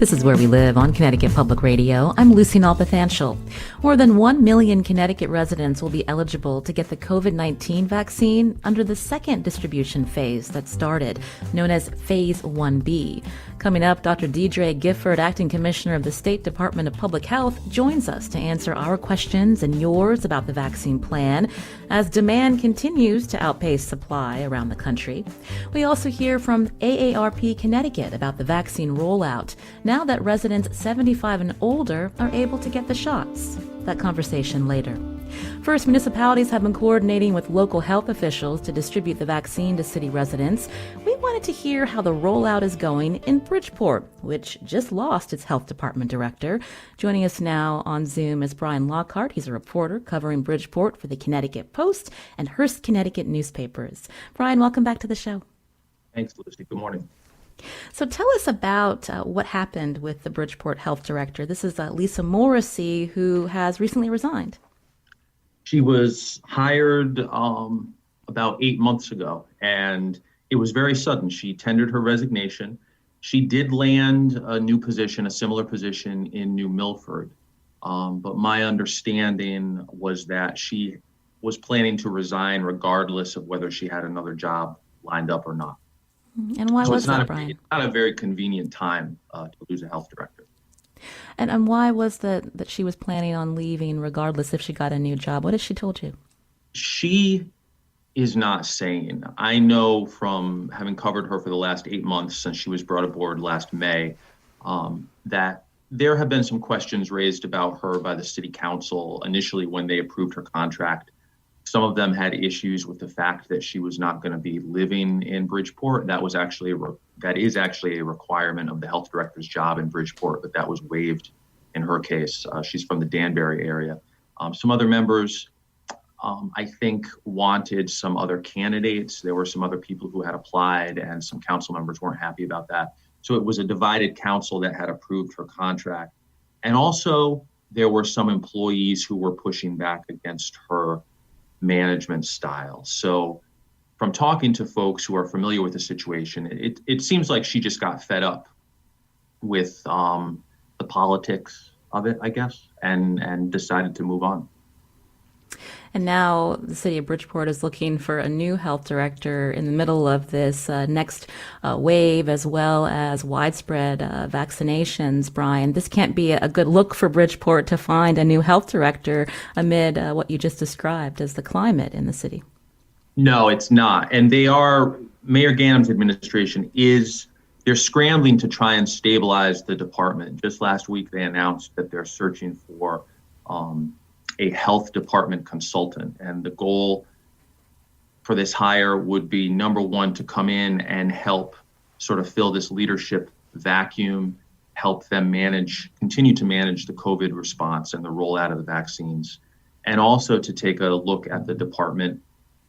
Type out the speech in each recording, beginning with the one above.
This is Where We Live on Connecticut Public Radio. I'm Lucy Nalpathanchel. More than 1 million Connecticut residents will be eligible to get the COVID-19 vaccine under the second distribution phase that started, known as Phase 1B. Coming up, Dr. Deidre Gifford, Acting Commissioner of the State Department of Public Health, joins us to answer our questions and yours about the vaccine plan as demand continues to outpace supply around the country. We also hear from AARP Connecticut about the vaccine rollout now that residents 75 and older are able to get the shots. That conversation later. First, municipalities have been coordinating with local health officials to distribute the vaccine to city residents. We wanted to hear how the rollout is going in Bridgeport, which just lost its health department director. Joining us now on Zoom is Brian Lockhart. He's a reporter covering Bridgeport for the Connecticut Post and Hearst, Connecticut newspapers. Brian, welcome back to the show. Thanks, Lucy. Good morning. So tell us about what happened with the Bridgeport health director. This is Lisa Morrissey, who has recently resigned. She was hired about 8 months ago, and it was very sudden. She tendered her resignation. She did land a new position, a similar position in New Milford. But my understanding was that she was planning to resign regardless of whether she had another job lined up or not. And why was that, Brian? It's not a very convenient time to lose a health director. And why was that she was planning on leaving regardless if she got a new job? What has she told you? She is not saying. I know from having covered her for the last 8 months since she was brought aboard last May, that there have been some questions raised about her by the city council initially when they approved her contract. Some of them had issues with the fact that she was not going to be living in Bridgeport. That is actually a requirement of the health director's job in Bridgeport, but that was waived in her case. She's from the Danbury area. Some other members, I think, wanted some other candidates. There were some other people who had applied, and some council members weren't happy about that. So it was a divided council that had approved her contract. And also, there were some employees who were pushing back against her management style. So from talking to folks who are familiar with the situation, it seems like she just got fed up with the politics of it, I guess, and decided to move on. And now the city of Bridgeport is looking for a new health director in the middle of this next wave, as well as widespread vaccinations. Brian, this can't be a good look for Bridgeport to find a new health director amid what you just described as the climate in the city. No, it's not. And Mayor Ganem's administration they're scrambling to try and stabilize the department. Just last week, they announced that they're searching for a health department consultant. And the goal for this hire would be, number one, to come in and help sort of fill this leadership vacuum, help them continue to manage the COVID response and the rollout of the vaccines, and also to take a look at the department,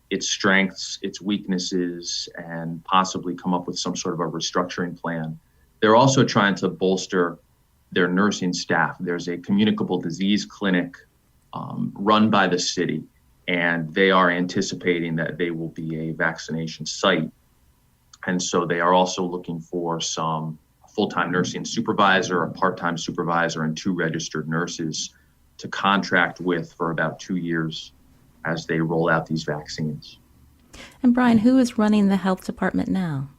its strengths, its weaknesses, and possibly come up with some sort of a restructuring plan. They're also trying to bolster their nursing staff. There's a communicable disease clinic run by the city, and they are anticipating that they will be a vaccination site. And so they are also looking for some full-time nursing supervisor, a part-time supervisor, and 2 registered nurses to contract with for about 2 years as they roll out these vaccines. And Brian, who is running the health department now?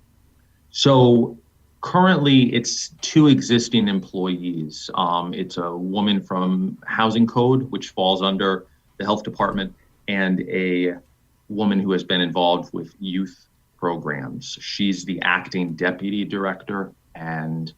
So currently, it's 2 existing employees. It's a woman from Housing Code, which falls under the health department, and a woman who has been involved with youth programs. She's the acting deputy director, and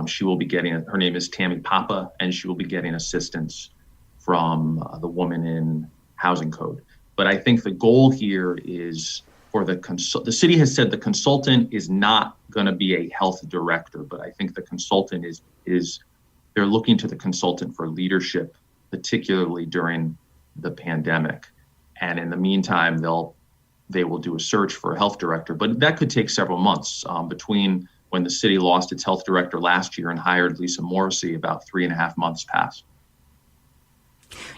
she will be her name is Tammy Papa, and she will be getting assistance from the woman in Housing Code. But I think the goal here is for the city has said the consultant is not going to be a health director, but I think the consultant is they're looking to the consultant for leadership, particularly during the pandemic. And in the meantime, they will do a search for a health director, but that could take several months between when the city lost its health director last year and hired Lisa Morrissey. About 3.5 months passed.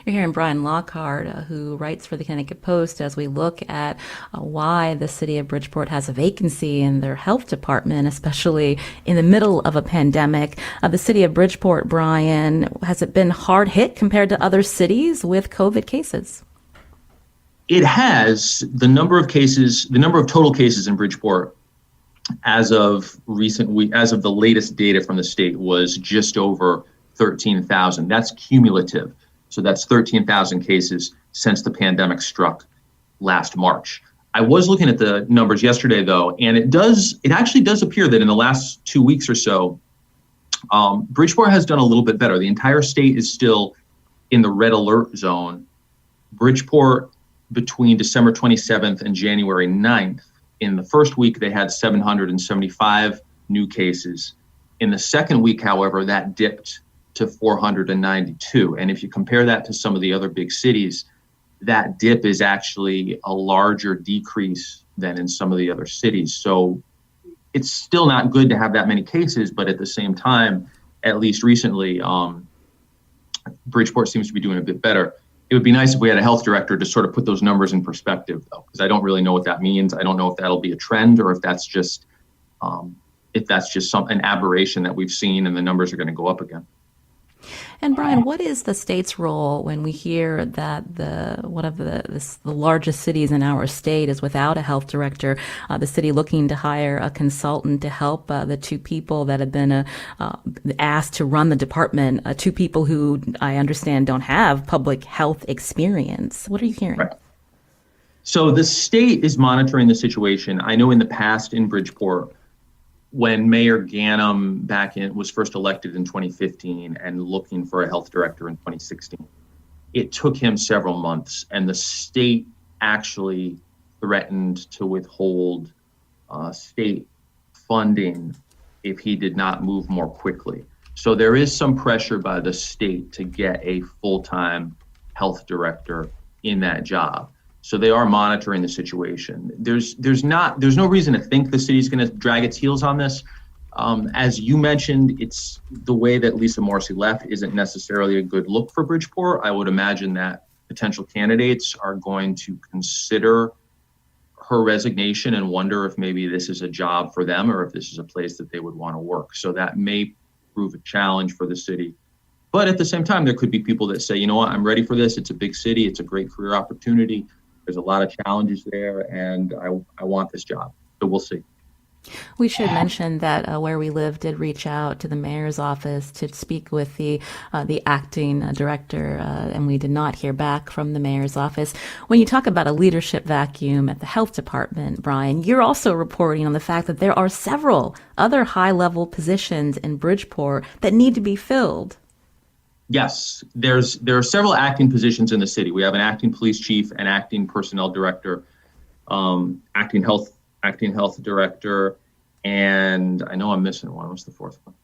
You're hearing Brian Lockhart, who writes for the Connecticut Post, as we look at why the city of Bridgeport has a vacancy in their health department, especially in the middle of a pandemic. The city of Bridgeport, Brian, has it been hard hit compared to other cities with COVID cases? It has. The number of total cases in Bridgeport as of the latest data from the state was just over 13,000. That's cumulative. So that's 13,000 cases since the pandemic struck last March. I was looking at the numbers yesterday, though, and it actually does appear that in the last 2 weeks or so, Bridgeport has done a little bit better. The entire state is still in the red alert zone. Bridgeport, between December 27th and January 9th, in the first week, they had 775 new cases. In the second week, however, that dipped to 492. And if you compare that to some of the other big cities, that dip is actually a larger decrease than in some of the other cities. So it's still not good to have that many cases, but at the same time, at least recently, Bridgeport seems to be doing a bit better. It would be nice if we had a health director to sort of put those numbers in perspective, though, because I don't really know what that means. I don't know if that'll be a trend or if that's just an aberration that we've seen and the numbers are going to go up again. And Brian, what is the state's role when we hear that one of the largest cities in our state is without a health director, the city looking to hire a consultant to help the two people that have been asked to run the department, two people who I understand don't have public health experience? What are you hearing? Right. So the state is monitoring the situation. I know in the past in Bridgeport, when Mayor Ganim was first elected in 2015 and looking for a health director in 2016, it took him several months, and the state actually threatened to withhold state funding if he did not move more quickly. So there is some pressure by the state to get a full-time health director in that job. So they are monitoring the situation. There's no reason to think the city's going to drag its heels on this. As you mentioned, it's the way that Lisa Morrissey left isn't necessarily a good look for Bridgeport. I would imagine that potential candidates are going to consider her resignation and wonder if maybe this is a job for them or if this is a place that they would want to work. So that may prove a challenge for the city. But at the same time, there could be people that say, you know what, I'm ready for this. It's a big city. It's a great career opportunity. There's a lot of challenges there, and I want this job. So we'll see. We should mention that Where We Live did reach out to the mayor's office to speak with the acting director, and we did not hear back from the mayor's office. When you talk about a leadership vacuum at the health department, Brian, you're also reporting on the fact that there are several other high-level positions in Bridgeport that need to be filled. Yes, there are several acting positions in the city. We have an acting police chief, an acting personnel director, acting health director, and I know I'm missing one. What's the fourth one?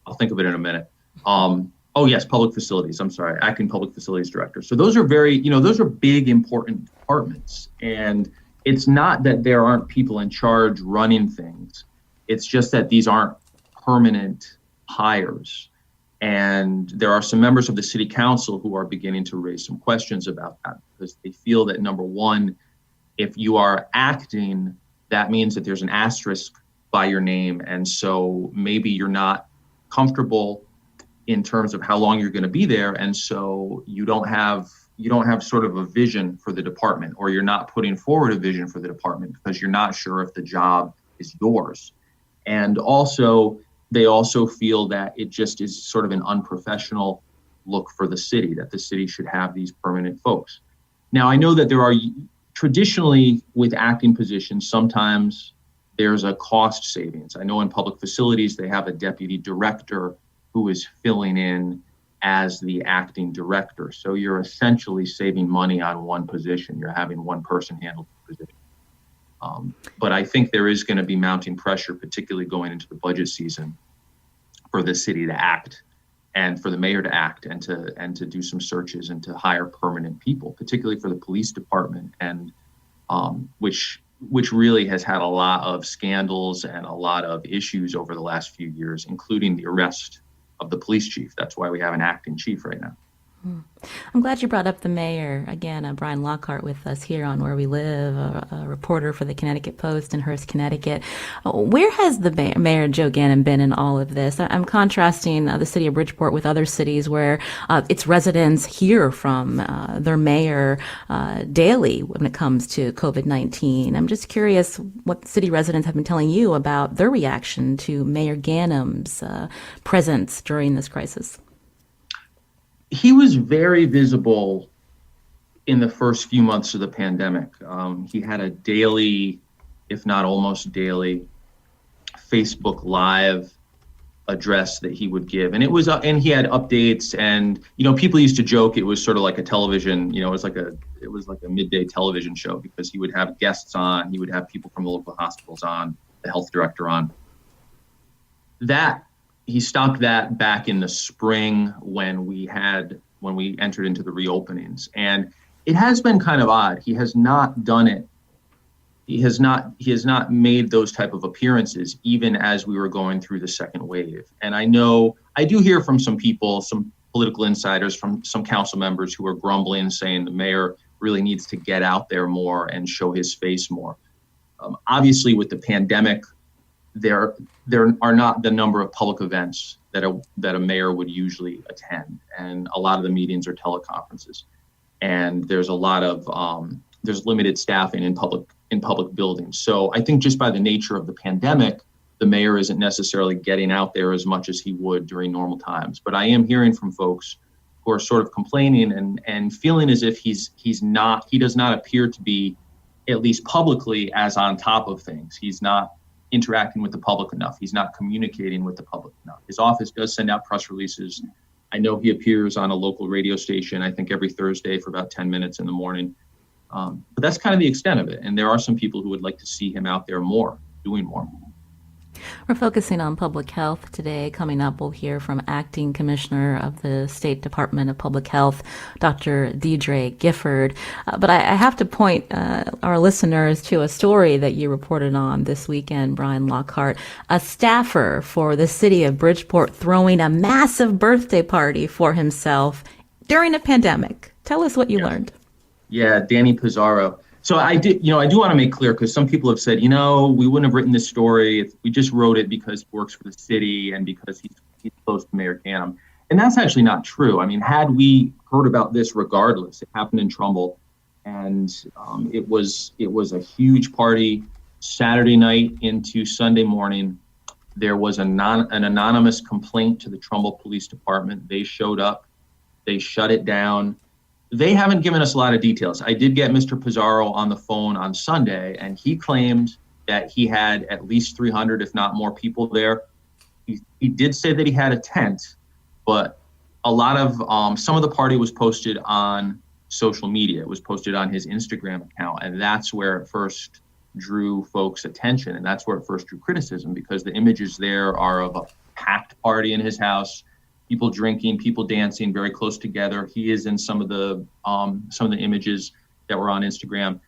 I'll think of it in a minute. Yes, public facilities. I'm sorry, acting public facilities director. So those are those are big, important departments. And it's not that there aren't people in charge running things. It's just that these aren't permanent hires. And there are some members of the city council who are beginning to raise some questions about that because they feel that, number one, if you are acting, that means that there's an asterisk by your name. And so maybe you're not comfortable in terms of how long you're going to be there. And so you don't have sort of a vision for the department, or you're not putting forward a vision for the department because you're not sure if the job is yours. And also, they also feel that it just is sort of an unprofessional look for the city, that the city should have these permanent folks. Now, I know that there are traditionally with acting positions, sometimes there's a cost savings. I know in public facilities, they have a deputy director who is filling in as the acting director. So you're essentially saving money on one position. You're having one person handle the position. But I think there is going to be mounting pressure, particularly going into the budget season, for the city to act and for the mayor to act and to do some searches and to hire permanent people, particularly for the police department, and which really has had a lot of scandals and a lot of issues over the last few years, including the arrest of the police chief. That's why we have an acting chief right now. I'm glad you brought up the mayor. Again, Brian Lockhart with us here on Where We Live, a reporter for the Connecticut Post in Hearst, Connecticut. Where has the Mayor Joe Gannon been in all of this? I'm contrasting the city of Bridgeport with other cities where its residents hear from their mayor daily when it comes to COVID-19. I'm just curious what city residents have been telling you about their reaction to Mayor Gannon's presence during this crisis. He was very visible in the first few months of the pandemic. He had a daily, if not almost daily, Facebook Live address that he would give, and it was, and he had updates. And people used to joke it was sort of like a television. It was like a midday television show, because he would have guests on. He would have people from the local hospitals on, the health director on. He stopped that back in the spring when we entered into the reopenings. And it has been kind of odd. He has not done it. He has not made those type of appearances, even as we were going through the second wave. And I do hear from some people, some political insiders, from some council members who are grumbling, saying the mayor really needs to get out there more and show his face more. Obviously, with the pandemic, there are not the number of public events that a mayor would usually attend, and a lot of the meetings are teleconferences, and there's a lot of there's limited staffing in public buildings. So I think just by the nature of the pandemic, the mayor isn't necessarily getting out there as much as he would during normal times. But I am hearing from folks who are sort of complaining and feeling as if he does not appear to be, at least publicly, as on top of things. He's not interacting with the public enough. He's not communicating with the public enough. His office does send out press releases. I know he appears on a local radio station, I think every Thursday for about 10 minutes in the morning. But that's kind of the extent of it. And there are some people who would like to see him out there more, doing more. We're focusing on public health today. Coming up, we'll hear from Acting Commissioner of the State Department of Public Health, Dr. Deidre Gifford. But I have to point our listeners to a story that you reported on this weekend, Brian Lockhart, a staffer for the city of Bridgeport throwing a massive birthday party for himself during a pandemic. Tell us what you learned. Yeah, Danny Pizarro. So I do want to make clear, because some people have said, we wouldn't have written this story. We just wrote it because he works for the city and because he's close to Mayor Gannon. And that's actually not true. I mean, had we heard about this regardless, it happened in Trumbull, and it was a huge party Saturday night into Sunday morning. There was an anonymous complaint to the Trumbull Police Department. They showed up, they shut it down. They haven't given us a lot of details. I did get Mr. Pizarro on the phone on Sunday, and he claimed that he had at least 300, if not more, people there. He did say that he had a tent, but a lot of some of the party was posted on social media. It was posted on his Instagram account, and that's where it first drew folks' attention, and that's where it first drew criticism, because the images there are of a packed party in his house. People drinking, people dancing very close together. He is in some of the images that were on Instagram.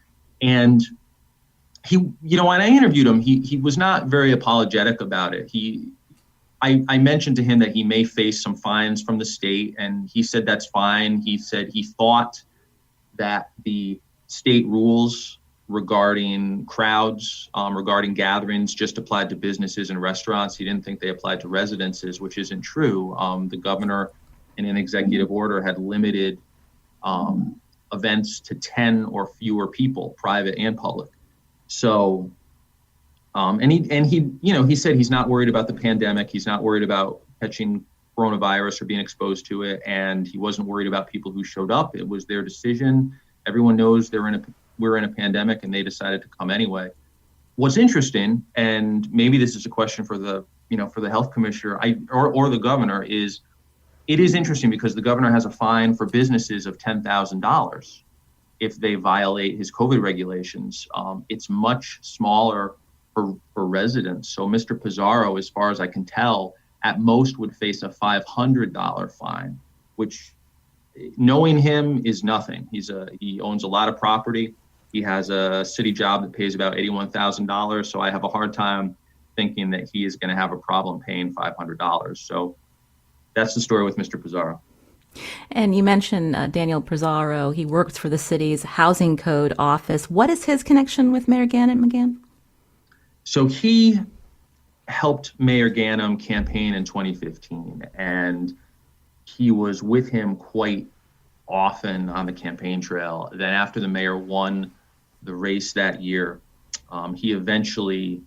And he, when I interviewed him, he was not very apologetic about it. I mentioned to him that he may face some fines from the state, and he said that's fine. He said he thought that the state rules regarding crowds, regarding gatherings, just applied to businesses and restaurants. He didn't think they applied to residences, which isn't true. The governor, in an executive order, had limited events to 10 or fewer people, private and public. So, he said he's not worried about the pandemic. He's not worried about catching coronavirus or being exposed to it, and he wasn't worried about people who showed up. It was their decision. Everyone knows we're in a pandemic, and they decided to come anyway. What's interesting, and maybe this is a question for the health commissioner or the governor, is it is interesting because the governor has a fine for businesses of $10,000 if they violate his COVID regulations. It's much smaller for residents. So Mr. Pizarro, as far as I can tell, at most would face a $500 fine, which, knowing him, is nothing. He owns a lot of property. He has a city job that pays about $81,000. So I have a hard time thinking that he is going to have a problem paying $500. So that's the story with Mr. Pizarro. And you mentioned Daniel Pizarro. He works for the city's Housing Code office. What is his connection with Mayor McGann? So he helped Mayor Ganim campaign in 2015, and he was with him quite often on the campaign trail. Then after the mayor won the race that year, he eventually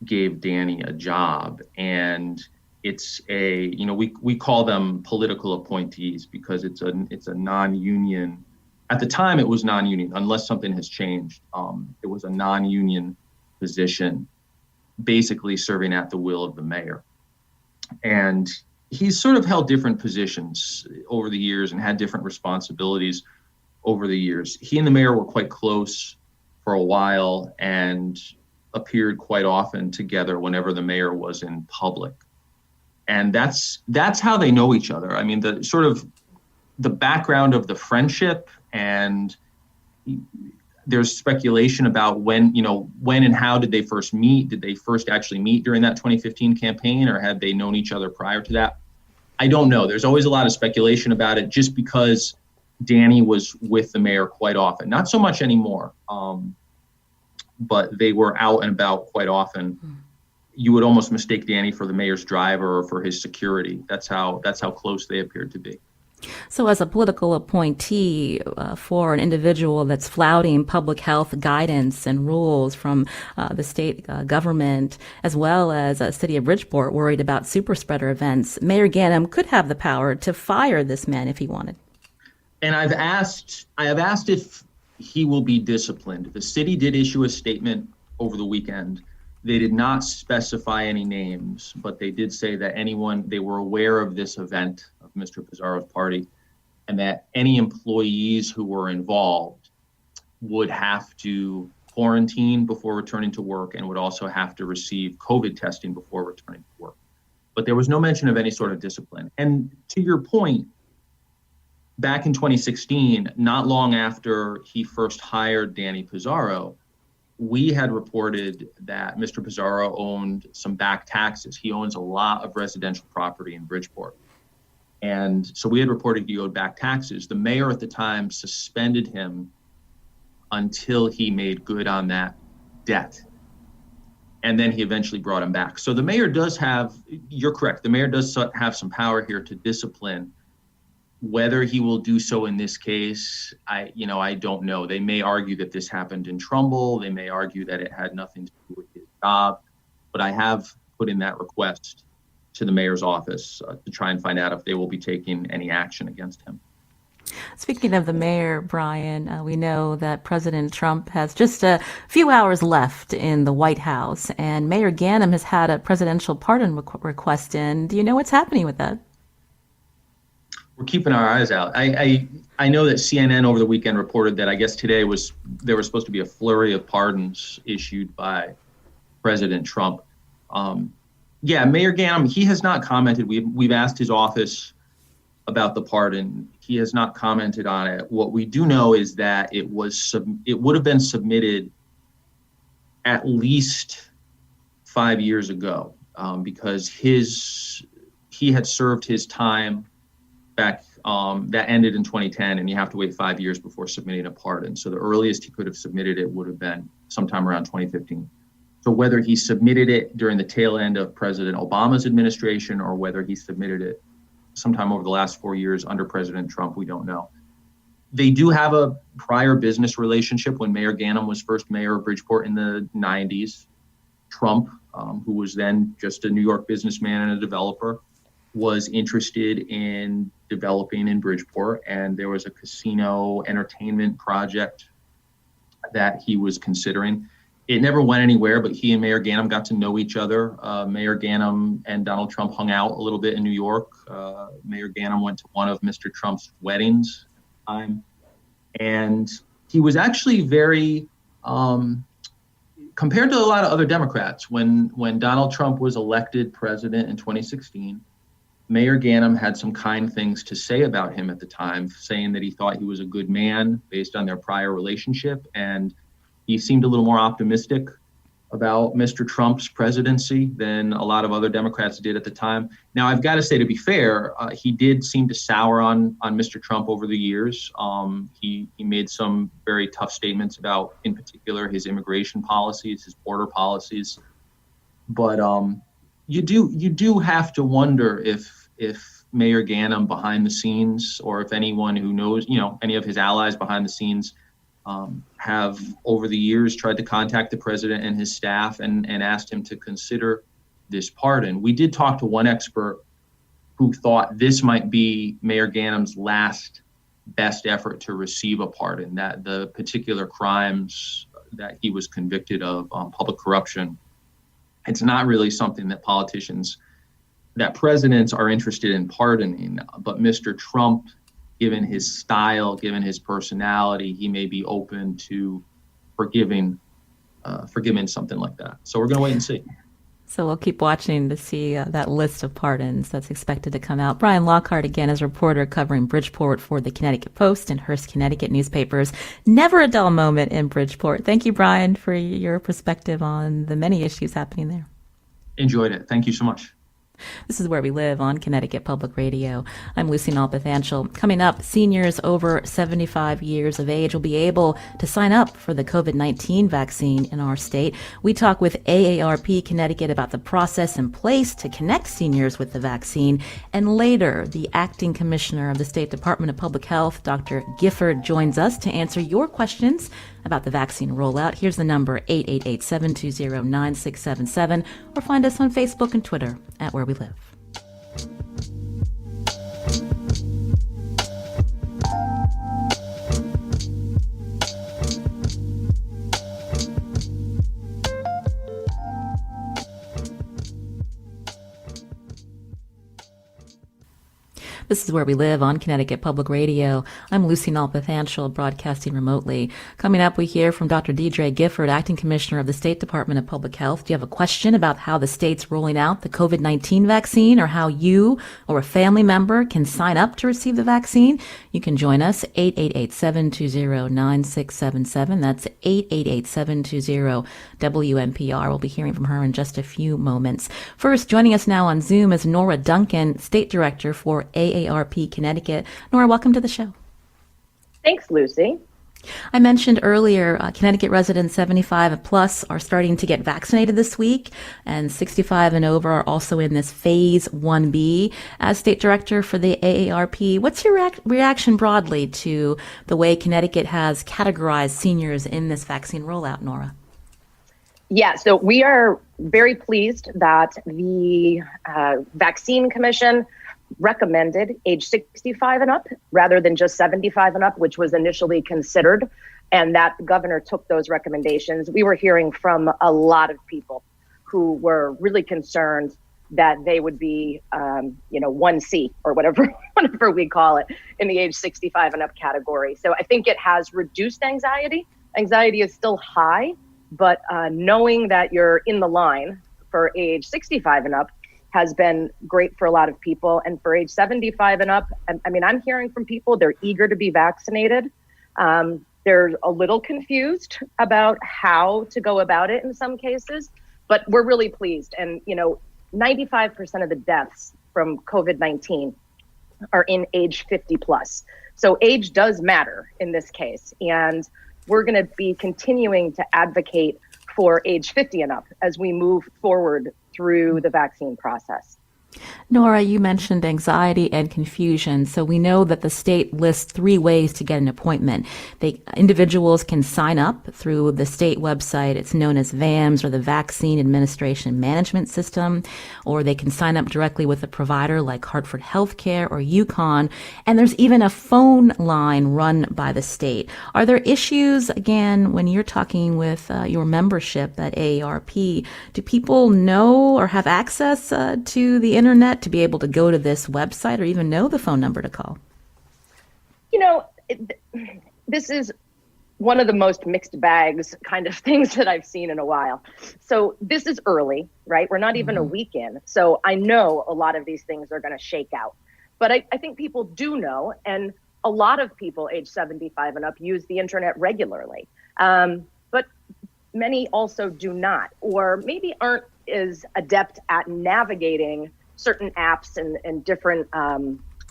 gave Danny a job. And it's we call them political appointees because it's a non-union. At the time, it was non-union, unless something has changed. It was a non-union position, basically serving at the will of the mayor. And he's sort of held different positions over the years and had different responsibilities over the years. He and the mayor were quite close for a while and appeared quite often together whenever the mayor was in public. And that's how they know each other. I mean, the background of the friendship, and there's speculation about when and how did they first meet? Did they first actually meet during that 2015 campaign, or had they known each other prior to that? I don't know. There's always a lot of speculation about it, just because Danny was with the mayor quite often. Not so much anymore, but they were out and about quite often. You would almost mistake Danny for the mayor's driver or for his security. That's how close they appeared to be. So as a political appointee for an individual that's flouting public health guidance and rules from the state government, as well as the city of Bridgeport worried about super spreader events, Mayor Ganim could have the power to fire this man if he wanted. And I have asked if he will be disciplined. The city did issue a statement over the weekend. They did not specify any names, but they did say that they were aware of this event of Mr. Pizarro's party, and that any employees who were involved would have to quarantine before returning to work and would also have to receive COVID testing before returning to work. But there was no mention of any sort of discipline. And to your point, back in 2016, not long after he first hired Danny Pizarro, we had reported that Mr. Pizarro owned some back taxes. He owns a lot of residential property in Bridgeport. And so we had reported he owed back taxes. The mayor at the time suspended him until he made good on that debt. And then he eventually brought him back. So the mayor does have, you're correct, the mayor does have some power here to discipline. Whether he will do so in this case, I don't know. They may argue that this happened in Trumbull. They may argue that it had nothing to do with his job. But I have put in that request to the mayor's office to try and find out if they will be taking any action against him. Speaking of the mayor, Brian, we know that President Trump has just a few hours left in the White House, and Mayor Ganim has had a presidential pardon request in. Do you know what's happening with that? We're keeping our eyes out. I know that CNN over the weekend reported that I guess today there was supposed to be a flurry of pardons issued by President Trump. Mayor Ganim, he has not commented. We've asked his office about the pardon. He has not commented on it. What we do know is that it would have been submitted at least 5 years ago, because he had served his time back that ended in 2010, and you have to wait 5 years before submitting a pardon. So the earliest he could have submitted it would have been sometime around 2015. So whether he submitted it during the tail end of President Obama's administration or whether he submitted it sometime over the last 4 years under President Trump, we don't know. They do have a prior business relationship. When Mayor Ganim was first mayor of Bridgeport in the 90s, Trump, who was then just a New York businessman and a developer, was interested in developing in Bridgeport, and there was a casino entertainment project that he was considering. It never went anywhere, but he and Mayor Ganim got to know each other. Mayor Ganim and Donald Trump hung out a little bit in New York. Mayor Ganim went to one of Mr. Trump's weddings at the time. And he was actually very, compared to a lot of other Democrats, when Donald Trump was elected president in 2016, Mayor Ganim had some kind things to say about him at the time, saying that he thought he was a good man based on their prior relationship. And he seemed a little more optimistic about Mr. Trump's presidency than a lot of other Democrats did at the time. Now, I've got to say, to be fair, he did seem to sour on Mr. Trump over the years. He made some very tough statements about, in particular, his immigration policies, his border policies. But you do have to wonder if Mayor Ganim behind the scenes, or if anyone who knows, any of his allies behind the scenes, have over the years tried to contact the president and his staff and asked him to consider this pardon. We did talk to one expert who thought this might be Mayor Ganim's last best effort to receive a pardon, that the particular crimes that he was convicted of, public corruption, it's not really something that presidents are interested in pardoning. But Mr. Trump, given his style, given his personality, he may be open to forgiving something like that. So we're going to wait and see. So we'll keep watching to see that list of pardons that's expected to come out. Brian Lockhart, again, is a reporter covering Bridgeport for the Connecticut Post and Hearst, Connecticut newspapers. Never a dull moment in Bridgeport. Thank you, Brian, for your perspective on the many issues happening there. Enjoyed it. Thank you so much. This is Where We Live on Connecticut Public Radio. I'm Lucy Nalpathanchel. Coming up, seniors over 75 years of age will be able to sign up for the COVID-19 vaccine in our state. We talk with AARP Connecticut about the process in place to connect seniors with the vaccine. And later, the acting commissioner of the State Department of Public Health, Dr. Gifford, joins us to answer your questions about the vaccine rollout. Here's the number, 888-720-9677, or find us on Facebook and Twitter at Where We Live. This is Where We Live on Connecticut Public Radio. I'm Lucy Nalpathanchel, broadcasting remotely. Coming up, we hear from Dr. Deidre Gifford, Acting Commissioner of the State Department of Public Health. Do you have a question about how the state's rolling out the COVID-19 vaccine, or how you or a family member can sign up to receive the vaccine? You can join us, 888-720-9677. That's 888-720-WNPR. We'll be hearing from her in just a few moments. First, joining us now on Zoom is Nora Duncan, State Director for AARP Connecticut. Nora, welcome to the show. Thanks, Lucy. I mentioned earlier, Connecticut residents 75 and plus are starting to get vaccinated this week, and 65 and over are also in this Phase 1B. As State Director for the AARP, what's your reaction broadly to the way Connecticut has categorized seniors in this vaccine rollout, Nora? Yeah, so we are very pleased that the Vaccine Commission recommended age 65 and up rather than just 75 and up, which was initially considered, and that the governor took those recommendations. We were hearing from a lot of people who were really concerned that they would be, 1C or whatever we call it in the age 65 and up category. So I think it has reduced anxiety. Anxiety is still high, but knowing that you're in the line for age 65 and up has been great for a lot of people. And for age 75 and up, I'm hearing from people, they're eager to be vaccinated. They're a little confused about how to go about it in some cases, but we're really pleased. And, 95% of the deaths from COVID-19 are in age 50 plus. So age does matter in this case. And we're going to be continuing to advocate for age 50 and up as we move forward through the vaccine process. Nora, you mentioned anxiety and confusion. So we know that the state lists 3 ways to get an appointment. Individuals can sign up through the state website. It's known as VAMS, or the Vaccine Administration Management System, or they can sign up directly with a provider like Hartford Healthcare or UConn. And there's even a phone line run by the state. Are there issues, again, when you're talking with your membership at AARP? Do people know or have access to the internet to be able to go to this website, or even know the phone number to call? This is one of the most mixed bags kind of things that I've seen in a while. So this is early, right? We're not even a week in. So I know a lot of these things are going to shake out. But I think people do know, and a lot of people age 75 and up use the internet regularly. But many also do not, or maybe aren't as adept at navigating certain apps and different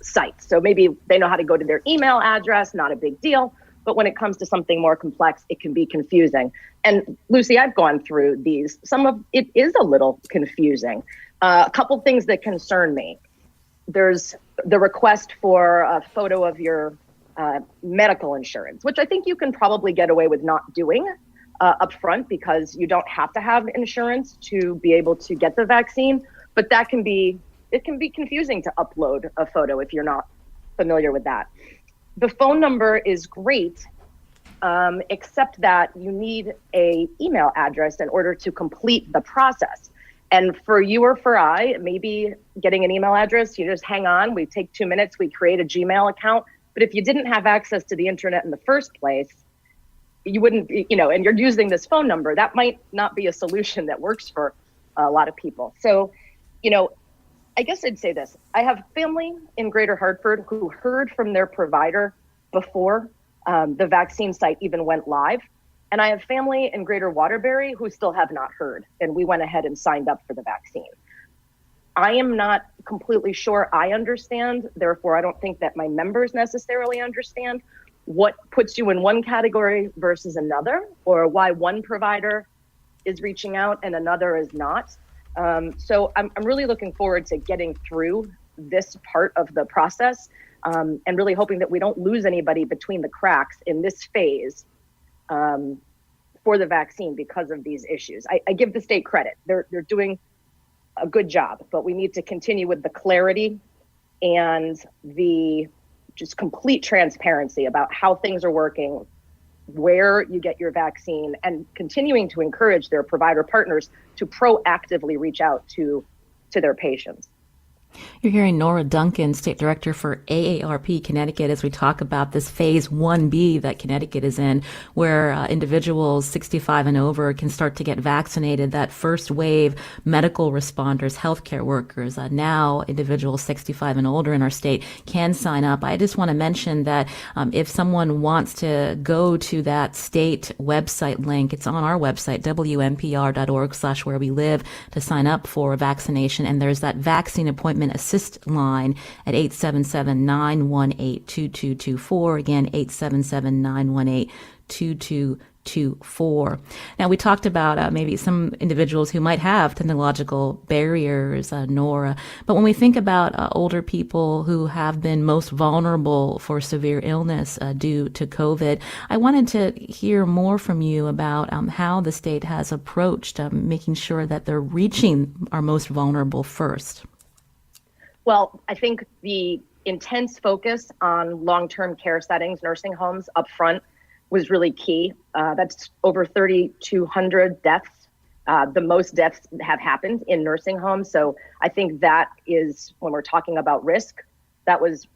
sites. So maybe they know how to go to their email address, not a big deal. But when it comes to something more complex, it can be confusing. And Lucy, I've gone through these. Some of it is a little confusing. A couple things that concern me. There's the request for a photo of your medical insurance, which I think you can probably get away with not doing up front because you don't have to have insurance to be able to get the vaccine. But it can be confusing to upload a photo if you're not familiar with that. The phone number is great, except that you need an email address in order to complete the process. And for you or for I, maybe getting an email address, you just hang on, we take 2 minutes, we create a Gmail account. But if you didn't have access to the internet in the first place, you wouldn't, and you're using this phone number, that might not be a solution that works for a lot of people. So, I guess I'd say this. I have family in Greater Hartford who heard from their provider before the vaccine site even went live. And I have family in Greater Waterbury who still have not heard. And we went ahead and signed up for the vaccine. I am not completely sure I understand. Therefore, I don't think that my members necessarily understand what puts you in one category versus another, or why one provider is reaching out and another is not. So I'm really looking forward to getting through this part of the process and really hoping that we don't lose anybody between the cracks in this phase for the vaccine because of these issues. I give the state credit. They're doing a good job, but we need to continue with the clarity and the just complete transparency about how things are working, where you get your vaccine, and continuing to encourage their provider partners to proactively reach out to their patients. You're hearing Nora Duncan, State Director for AARP Connecticut, as we talk about this Phase 1B that Connecticut is in, where individuals 65 and over can start to get vaccinated. That first wave, medical responders, healthcare workers, now individuals 65 and older in our state can sign up. I just want to mention that if someone wants to go to that state website link, it's on our website, wnpr.org/where-we-live, to sign up for a vaccination. And there's that vaccine appointment assist line at 877-918-2224. Again, 877-918-2224. Now, we talked about maybe some individuals who might have technological barriers, Nora, but when we think about older people who have been most vulnerable for severe illness due to COVID, I wanted to hear more from you about how the state has approached making sure that they're reaching our most vulnerable first. Well, I think the intense focus on long-term care settings, nursing homes up front was really key. That's over 3,200 deaths. The most deaths have happened in nursing homes. So I think that is, when we're talking about risk, that was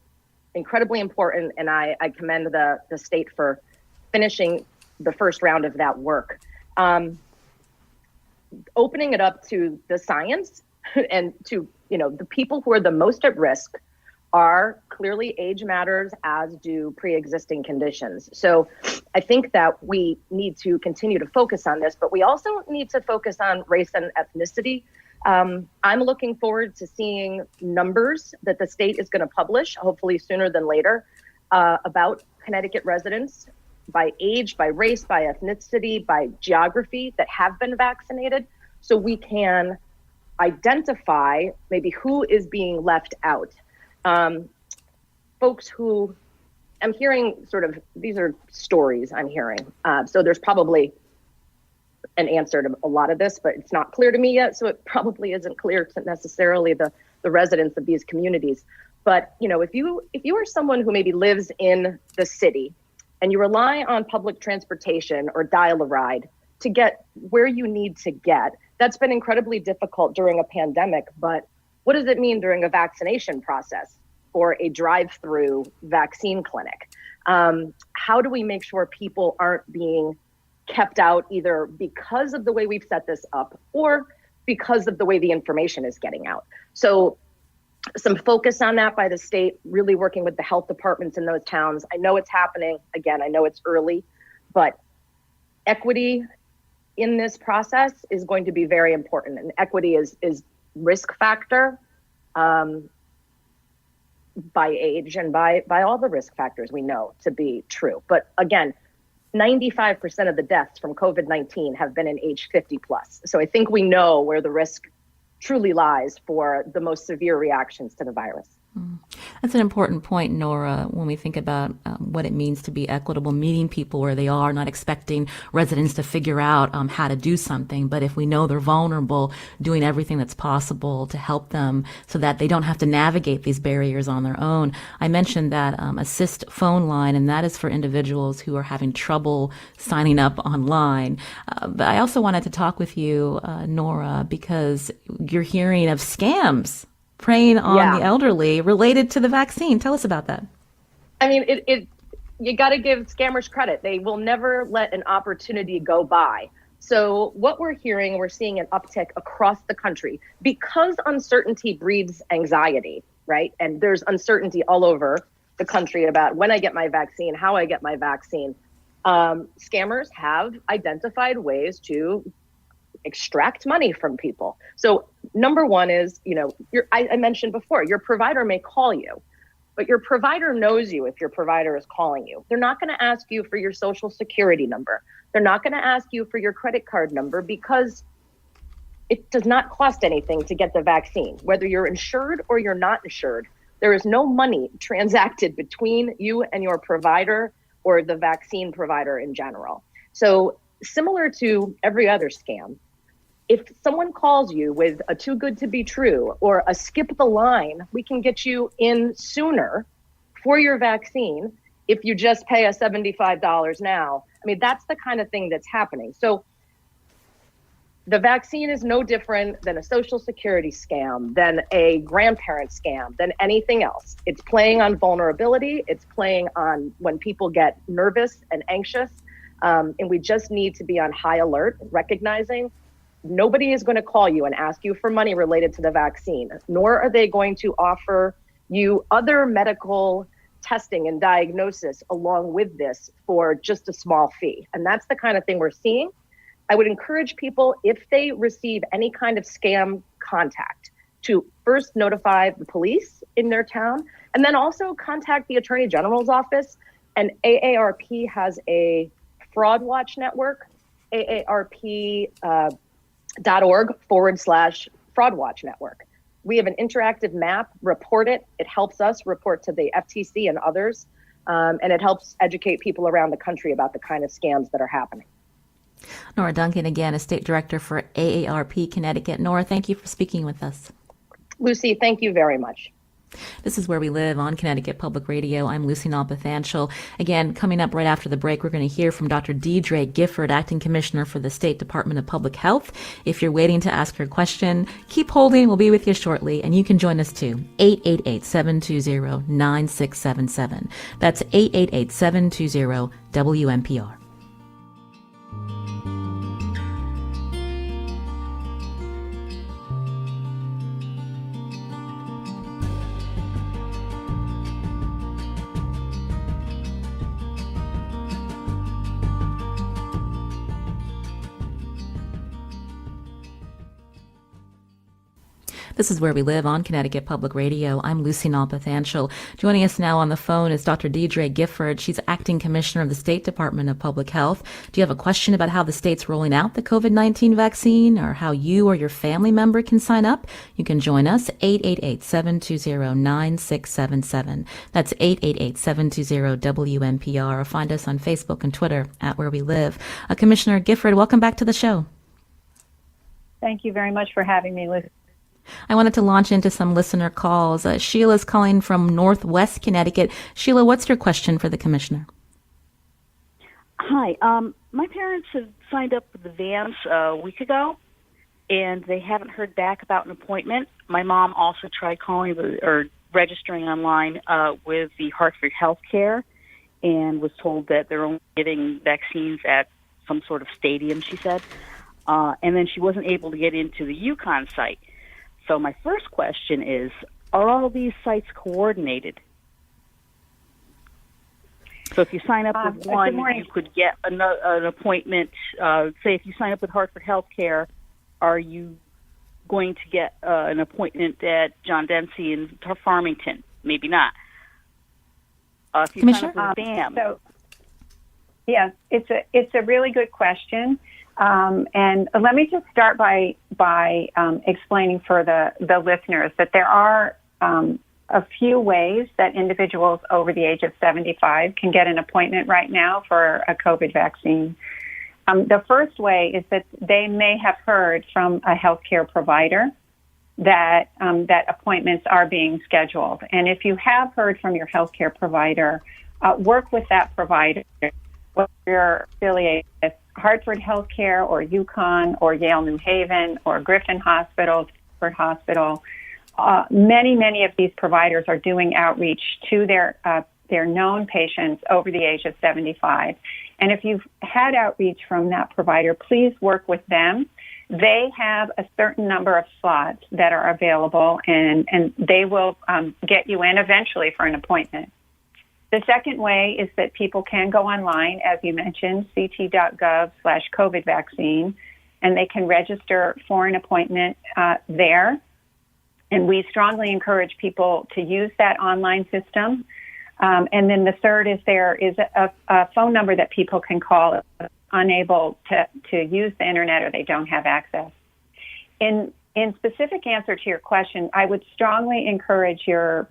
incredibly important. And I commend the state for finishing the first round of that work. Opening it up to the science and to the people who are the most at risk are clearly age matters, as do pre-existing conditions. So I think that we need to continue to focus on this, but we also need to focus on race and ethnicity. I'm looking forward to seeing numbers that the state is going to publish, hopefully sooner than later, about Connecticut residents by age, by race, by ethnicity, by geography that have been vaccinated, so we can identify maybe who is being left out. Folks who, I'm hearing these are stories I'm hearing. So there's probably an answer to a lot of this, but it's not clear to me yet. So it probably isn't clear to necessarily the residents of these communities. But, if you are someone who maybe lives in the city and you rely on public transportation or dial-a-ride to get where you need to get, that's been incredibly difficult during a pandemic, but what does it mean during a vaccination process or a drive-through vaccine clinic? How do we make sure people aren't being kept out either because of the way we've set this up or because of the way the information is getting out? So some focus on that by the state, really working with the health departments in those towns. I know it's happening. Again, I know it's early, but equity in this process is going to be very important. And equity is risk factor by age and by all the risk factors we know to be true. But again, 95% of the deaths from COVID-19 have been in age 50 plus. So I think we know where the risk truly lies for the most severe reactions to the virus. That's an important point, Nora, when we think about what it means to be equitable, meeting people where they are, not expecting residents to figure out how to do something. But if we know they're vulnerable, doing everything that's possible to help them so that they don't have to navigate these barriers on their own. I mentioned that assist phone line, and that is for individuals who are having trouble signing up online. But I also wanted to talk with you, Nora, because you're hearing of scams preying on the elderly related to the vaccine. Tell us about that. I mean, you got to give scammers credit. They will never let an opportunity go by. So what we're seeing an uptick across the country because uncertainty breeds anxiety, right? And there's uncertainty all over the country about when I get my vaccine, how I get my vaccine. Scammers have identified ways to extract money from people. So number one is, I mentioned before, your provider may call you, but your provider knows you if your provider is calling you. They're not going to ask you for your social security number. They're not going to ask you for your credit card number because it does not cost anything to get the vaccine. Whether you're insured or you're not insured, there is no money transacted between you and your provider or the vaccine provider in general. So similar to every other scam, if someone calls you with a too good to be true or a skip the line, we can get you in sooner for your vaccine if you just pay us $75 now. I mean, that's the kind of thing that's happening. So the vaccine is no different than a social security scam, than a grandparent scam, than anything else. It's playing on vulnerability. It's playing on when people get nervous and anxious. And we just need to be on high alert, recognizing nobody is going to call you and ask you for money related to the vaccine, nor are they going to offer you other medical testing and diagnosis along with this for just a small fee. And that's the kind of thing we're seeing. I would encourage people, if they receive any kind of scam contact, to first notify the police in their town, and then also contact the Attorney General's office. And AARP has a fraud watch network, AARP.org/fraud watch network. We have an interactive map, report it. It helps us report to the FTC and others, and it helps educate people around the country about the kind of scams that are happening. Nora Duncan, again, a state director for AARP Connecticut. Nora, thank you for speaking with us. Lucy, thank you very much. This is Where We Live on Connecticut Public Radio. I'm Lucy Nalpathanchel. Again, coming up right after the break, we're going to hear from Dr. Deidre Gifford, Acting Commissioner for the State Department of Public Health. If you're waiting to ask her question, keep holding. We'll be with you shortly, and you can join us too. 888-720-9677. That's 888-720-WNPR. This is Where We Live on Connecticut Public Radio. I'm Lucy Nalpathanchel. Joining us now on the phone is Dr. Deidre Gifford. She's Acting Commissioner of the State Department of Public Health. Do you have a question about how the state's rolling out the COVID-19 vaccine or how you or your family member can sign up? You can join us, 888-720-9677. That's 888-720-WNPR, or find us on Facebook and Twitter at Where We Live. Commissioner Gifford, welcome back to the show. Thank you very much for having me, Lucy. I wanted to launch into some listener calls. Sheila's calling from Northwest Connecticut. Sheila, what's your question for the commissioner? Hi. My parents have signed up with the VANS a week ago, and they haven't heard back about an appointment. My mom also tried calling or registering online with the Hartford Healthcare and was told that they're only giving vaccines at some sort of stadium, she said. And then she wasn't able to get into the Yukon site. So my first question is, are all these sites coordinated? So if you sign up with one, you could get an appointment. Say if you sign up with Hartford Healthcare, are you going to get an appointment at John Dempsey in Farmington? Maybe not. If you Commissioner? sign up with BAM. Yeah, it's a really good question. And let me just start by explaining for the listeners that there are a few ways that individuals over the age of 75 can get an appointment right now for a COVID vaccine. The first way is that they may have heard from a healthcare provider that appointments are being scheduled. And if you have heard from your healthcare provider, work with that provider, whether you're affiliated with Hartford Healthcare or UConn or Yale New Haven or Griffin Hospital, Gifford Hospital. Many of these providers are doing outreach to their known patients over the age of 75. And if you've had outreach from that provider, please work with them. They have a certain number of slots that are available, and they will get you in eventually for an appointment. The second way is that people can go online, as you mentioned, ct.gov/COVID vaccine, and they can register for an appointment there. And we strongly encourage people to use that online system. And then the third is there is a phone number that people can call if unable to use the internet or they don't have access. In specific answer to your question, I would strongly encourage your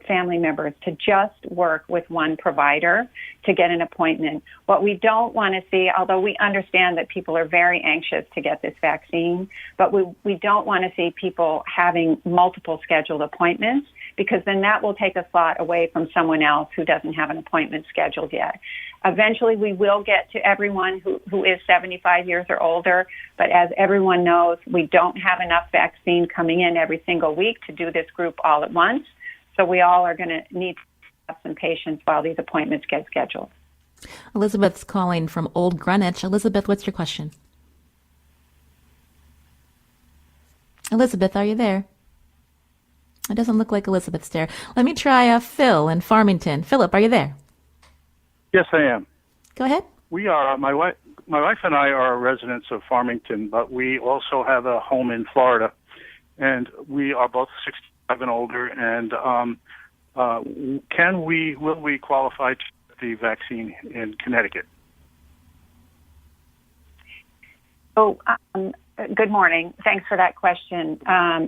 family members to just work with one provider to get an appointment. What we don't want to see, although we understand that people are very anxious to get this vaccine, but we don't want to see people having multiple scheduled appointments, because then that will take a slot away from someone else who doesn't have an appointment scheduled yet. Eventually, we will get to everyone who is 75 years or older, but as everyone knows, we don't have enough vaccine coming in every single week to do this group all at once. So we all are going to need to have some patience while these appointments get scheduled. Elizabeth's calling from Old Greenwich. Elizabeth, what's your question? Elizabeth, are you there? It doesn't look like Elizabeth's there. Let me try Phil in Farmington. Philip, are you there? Yes, I am. Go ahead. We are. My wife and I are residents of Farmington, but we also have a home in Florida, and we are both 65 and older. And will we qualify to get the vaccine in Connecticut? Oh, good morning. Thanks for that question.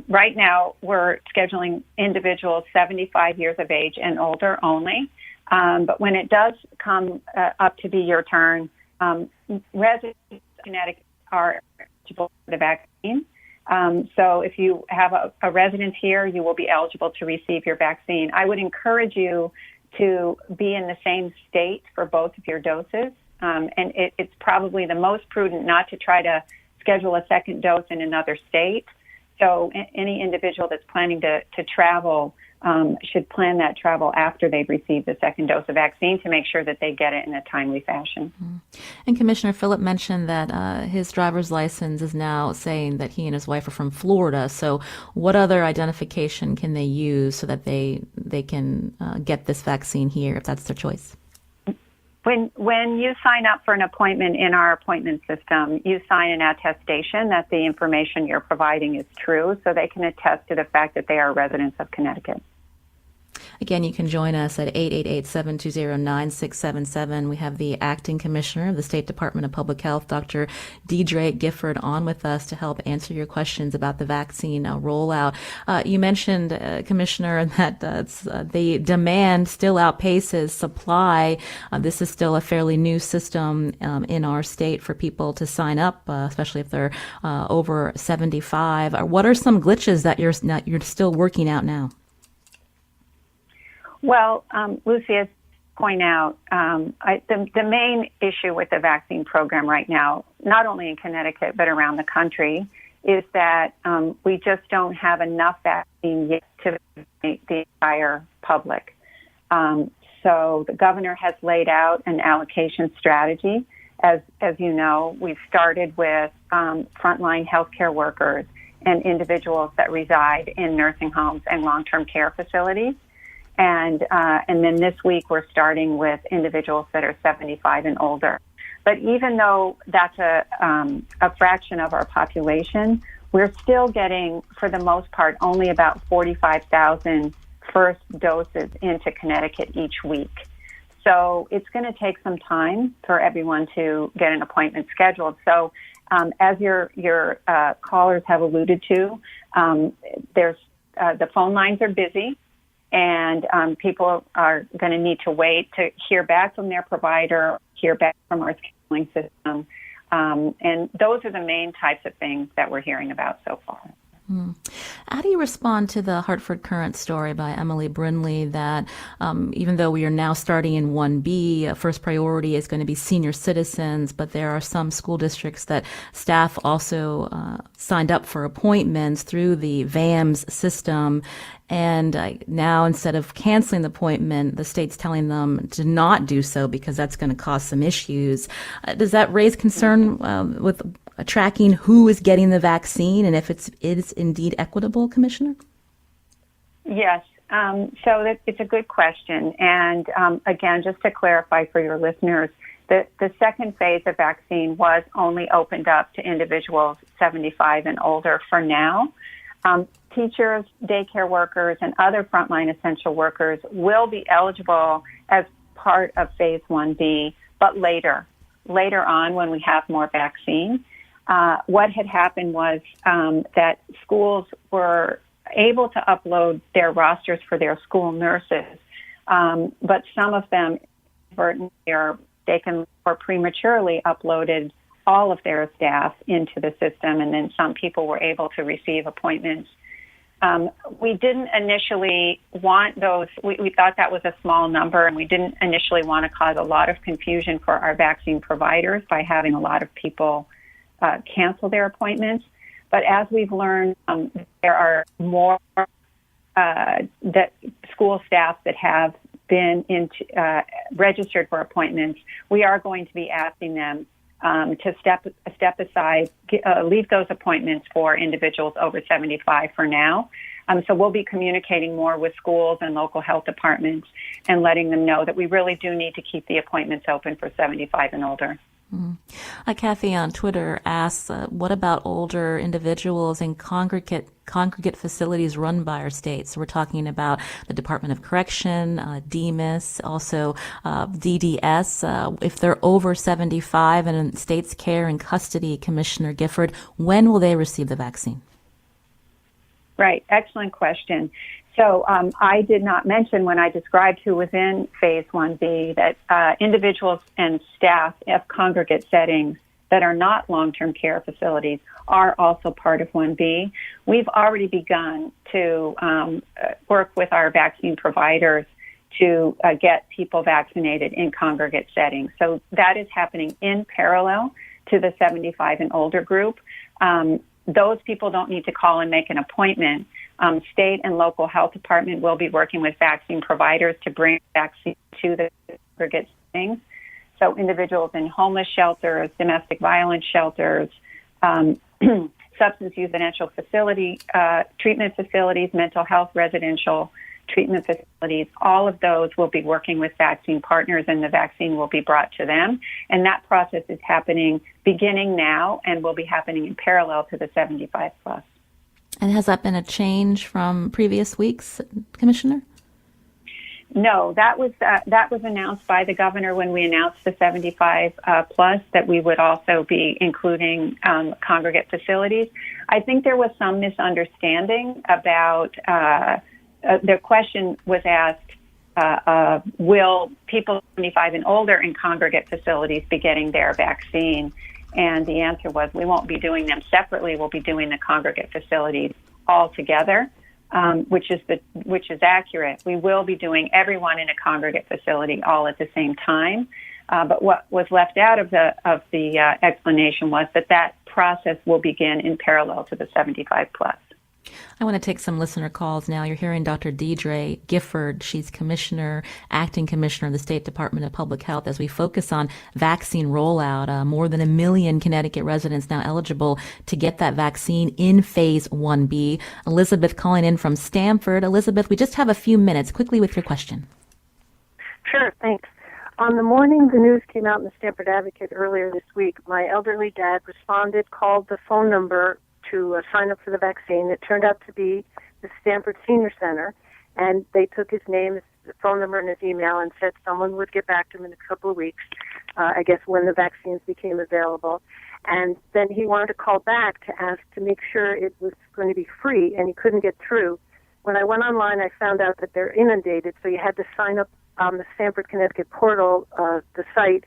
Right now, we're scheduling individuals 75 years of age and older only. But when it does come up to be your turn, residents of Connecticut are eligible for the vaccine. So if you have a residence here, you will be eligible to receive your vaccine. I would encourage you to be in the same state for both of your doses. And it's probably the most prudent not to try to schedule a second dose in another state. So any individual that's planning to travel should plan that travel after they've received the second dose of vaccine to make sure that they get it in a timely fashion. And Commissioner Phillip mentioned that his driver's license is now saying that he and his wife are from Florida. So what other identification can they use so that they can get this vaccine here if that's their choice? When you sign up for an appointment in our appointment system, you sign an attestation that the information you're providing is true, so they can attest to the fact that they are residents of Connecticut. Again, you can join us at 888-720-9677. We have the Acting Commissioner of the State Department of Public Health, Dr. Deidre Gifford, on with us to help answer your questions about the vaccine rollout. You mentioned, Commissioner, that the demand still outpaces supply. This is still a fairly new system in our state for people to sign up, especially if they're over 75. What are some glitches that you're still working out now? Well, Lucy, as you point out, the main issue with the vaccine program right now, not only in Connecticut but around the country, is that we just don't have enough vaccine yet to vaccinate the entire public. So the governor has laid out an allocation strategy. As you know, we've started with frontline healthcare workers and individuals that reside in nursing homes and long-term care facilities. And then this week we're starting with individuals that are 75 and older. But even though that's a fraction of our population, we're still getting, for the most part, only about 45,000 first doses into Connecticut each week. So it's going to take some time for everyone to get an appointment scheduled. So as your callers have alluded to, there's the phone lines are busy, and people are going to need to wait to hear back from their provider, hear back from our scheduling system. And those are the main types of things that we're hearing about so far. How do you respond to the Hartford Courant story by Emily Brinley that even though we are now starting in 1B, first priority is going to be senior citizens, but there are some school districts that staff also signed up for appointments through the VAMS system. And now, instead of canceling the appointment, the state's telling them to not do so because that's going to cause some issues. Does that raise concern with tracking who is getting the vaccine and if it is indeed equitable, Commissioner? Yes. So it's a good question. And again, just to clarify for your listeners, the second phase of vaccine was only opened up to individuals 75 and older for now. Teachers, daycare workers, and other frontline essential workers will be eligible as part of phase 1B, but later on when we have more vaccine. What had happened was that schools were able to upload their rosters for their school nurses, but some of them mistakenly or prematurely uploaded all of their staff into the system, and then some people were able to receive appointments. We didn't initially want those. We thought that was a small number, and we didn't initially want to cause a lot of confusion for our vaccine providers by having a lot of people cancel their appointments. But as we've learned, there are more that school staff that have been registered for appointments. We are going to be asking them to step aside, leave those appointments for individuals over 75 for now. So we'll be communicating more with schools and local health departments and letting them know that we really do need to keep the appointments open for 75 and older. Kathy on Twitter asks, what about older individuals in congregate facilities run by our states? We're talking about the Department of Correction, DMIS, also DDS. If they're over 75 and in state's care and custody, Commissioner Gifford, when will they receive the vaccine? Right. Excellent question. So I did not mention when I described who was in phase 1B that individuals and staff of congregate settings that are not long-term care facilities are also part of 1B. We've already begun to work with our vaccine providers to get people vaccinated in congregate settings. So that is happening in parallel to the 75 and older group. Those people don't need to call and make an appointment. State and local health department will be working with vaccine providers to bring vaccine to the congregate settings. So individuals in homeless shelters, domestic violence shelters, substance use residential facility, treatment facilities, mental health residential treatment facilities, all of those will be working with vaccine partners, and the vaccine will be brought to them. And that process is happening beginning now and will be happening in parallel to the 75 plus. And has that been a change from previous weeks, Commissioner? No, that was announced by the governor when we announced the 75 plus that we would also be including congregate facilities. I think there was some misunderstanding about the question was asked, will people 75 and older in congregate facilities be getting their vaccine? And the answer was we won't be doing them separately. We'll be doing the congregate facilities all together, which is accurate. We will be doing everyone in a congregate facility all at the same time. But what was left out of the explanation was that process will begin in parallel to the 75 plus. I want to take some listener calls now. You're hearing Dr. Deidre Gifford. She's acting commissioner of the State Department of Public Health as we focus on vaccine rollout. More than 1 million Connecticut residents now eligible to get that vaccine in phase 1B. Elizabeth calling in from Stamford. Elizabeth, we just have a few minutes. Quickly with your question. Sure, thanks. On the morning the news came out in the Stamford Advocate earlier this week, my elderly dad responded, called the phone number to sign up for the vaccine. It turned out to be the Stamford Senior Center, and they took his name, his phone number, and his email and said someone would get back to him in a couple of weeks, I guess when the vaccines became available. And then he wanted to call back to ask to make sure it was going to be free, and he couldn't get through. When I went online, I found out that they're inundated, so you had to sign up on the Stamford, Connecticut portal, the site,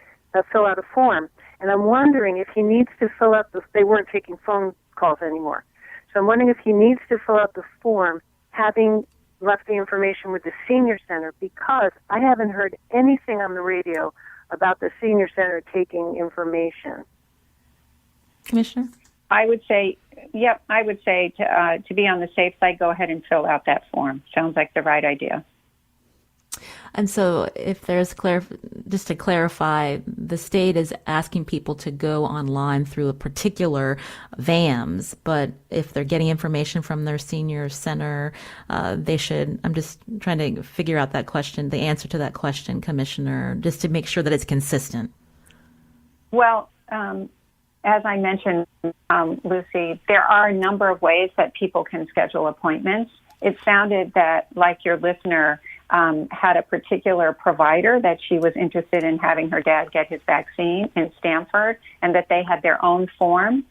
fill out a form. And I'm wondering if he needs to fill out they weren't taking phone calls anymore. So I'm wondering if he needs to fill out the form, having left the information with the senior center, because I haven't heard anything on the radio about the senior center taking information. Commissioner? I would say to be on the safe side, go ahead and fill out that form. Sounds like the right idea. And so if there's just to clarify, the state is asking people to go online through a particular VAMS, but if they're getting information from their senior center, they should, I'm just trying to figure out that question, the answer to that question, Commissioner, just to make sure that it's consistent. Well, as I mentioned, Lucy, there are a number of ways that people can schedule appointments. It sounded that, like your listener, had a particular provider that she was interested in having her dad get his vaccine in Stamford, and that they had their own form.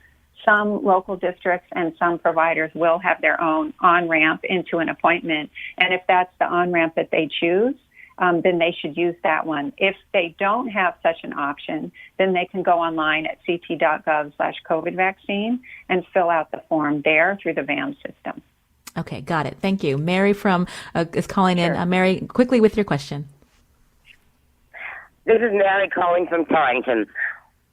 Some local districts and some providers will have their own on-ramp into an appointment, and if that's the on-ramp that they choose, then they should use that one. If they don't have such an option, then they can go online at ct.gov/COVID vaccine and fill out the form there through the VAM system. Okay, got it. Thank you. Mary is calling Sure. in. Mary, quickly with your question. This is Mary calling from Torrington.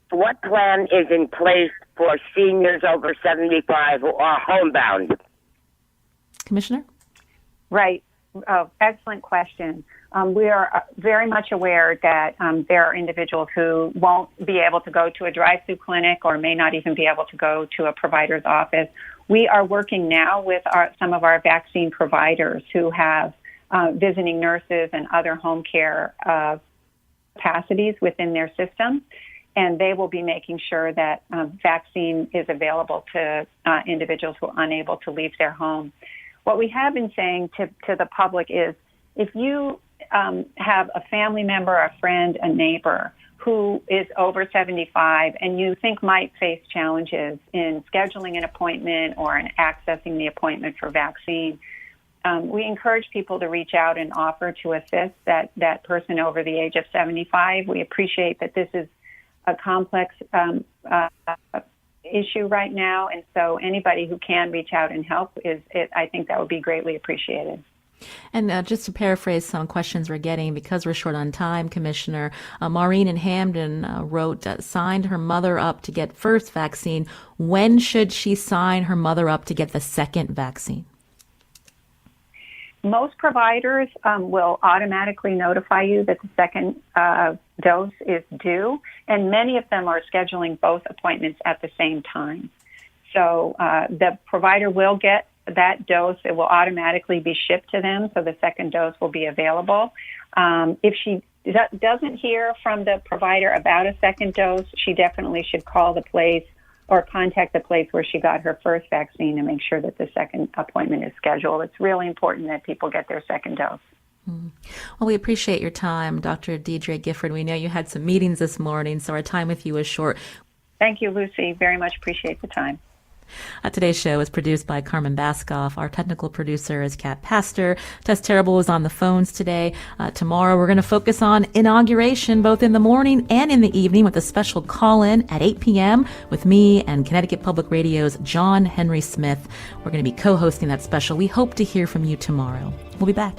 What plan is in place for seniors over 75 who are homebound? Commissioner? Right. Oh, excellent question. We are very much aware that there are individuals who won't be able to go to a drive-through clinic or may not even be able to go to a provider's office. We are working now with some of our vaccine providers who have visiting nurses and other home care capacities within their system, and they will be making sure that vaccine is available to individuals who are unable to leave their home. What we have been saying to the public is, if you have a family member, a friend, a neighbor who is over 75 and you think might face challenges in scheduling an appointment or in accessing the appointment for vaccine, we encourage people to reach out and offer to assist that person over the age of 75. We appreciate that this is a complex issue right now, and so anybody who can reach out and help I think that would be greatly appreciated. And just to paraphrase some questions we're getting, because we're short on time, Commissioner, Maureen in Hamden wrote, signed her mother up to get first vaccine. When should she sign her mother up to get the second vaccine? Most providers will automatically notify you that the second dose is due, and many of them are scheduling both appointments at the same time. So the provider will get that dose. It will automatically be shipped to them, so the second dose will be available. If she doesn't hear from the provider about a second dose, she definitely should call the place or contact the place where she got her first vaccine and make sure that the second appointment is scheduled. It's really important that people get their second dose. Well, we appreciate your time, Dr. Deidre Gifford. We know you had some meetings this morning, so our time with you is short. Thank you, Lucy. Very much appreciate the time. Today's show is produced by Carmen Baskoff. Our technical producer is Kat Pastor. Tess Terrible is on the phones today. Tomorrow we're going to focus on inauguration, both in the morning and in the evening, with a special call-in at 8 p.m. with me and Connecticut Public Radio's John Henry Smith. We're going to be co-hosting that special. We hope to hear from you tomorrow. We'll be back.